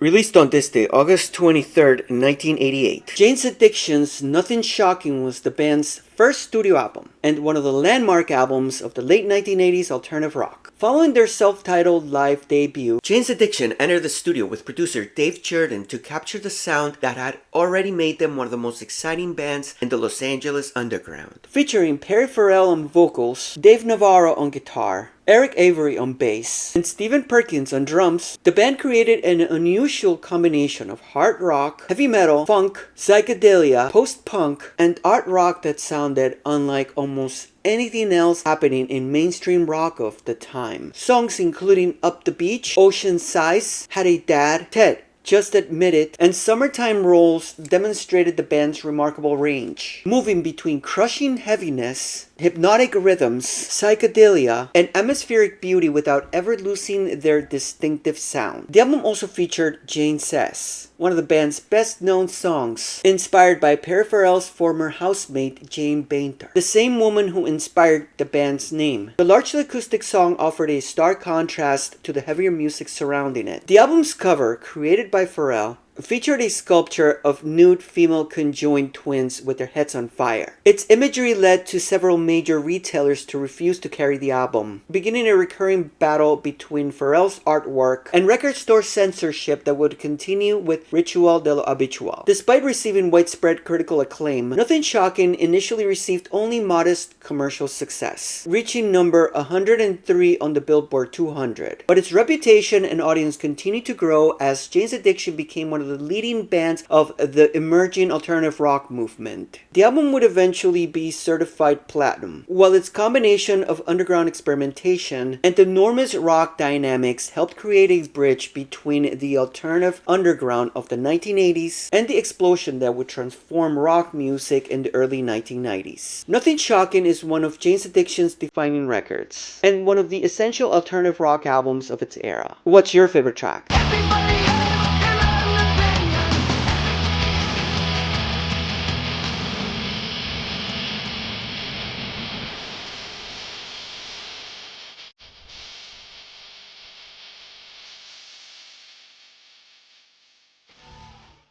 Released on this day, August 23rd, 1988. Jane's Addiction's Nothing Shocking was the band's first studio album, and one of the landmark albums of the late 1980s alternative rock. Following their self-titled live debut, Jane's Addiction entered the studio with producer Dave Jerden to capture the sound that had already made them one of the most exciting bands in the Los Angeles underground. Featuring Perry Farrell on vocals, Dave Navarro on guitar, Eric Avery on bass, and Stephen Perkins on drums, the band created an unusual combination of hard rock, heavy metal, funk, psychedelia, post-punk, and art rock that sounded unlike almost anything else happening in mainstream rock of the time. Songs including Up the Beach, Ocean Size, Had a Dad, Ted, Just Admit It, and Summertime Rolls demonstrated the band's remarkable range, moving between crushing heaviness, hypnotic rhythms, psychedelia, and atmospheric beauty without ever losing their distinctive sound. The album also featured Jane Says, one of the band's best-known songs, inspired by Perry Farrell's former housemate Jane Bainter, the same woman who inspired the band's name. The largely acoustic song offered a stark contrast to the heavier music surrounding it. The album's cover, created by Farrell, featured a sculpture of nude female conjoined twins with their heads on fire. Its imagery led to several major retailers to refuse to carry the album, beginning a recurring battle between Farrell's artwork and record store censorship that would continue with Ritual de lo Habitual. Despite receiving widespread critical acclaim, Nothing Shocking initially received only modest commercial success, reaching number 103 on the Billboard 200. But its reputation and audience continued to grow as Jane's Addiction became one of the leading bands of the emerging alternative rock movement. The album would eventually be certified platinum, while its combination of underground experimentation and enormous rock dynamics helped create a bridge between the alternative underground of the 1980s and the explosion that would transform rock music in the early 1990s. Nothing Shocking is one of Jane's Addiction's defining records, and one of the essential alternative rock albums of its era. What's your favorite track?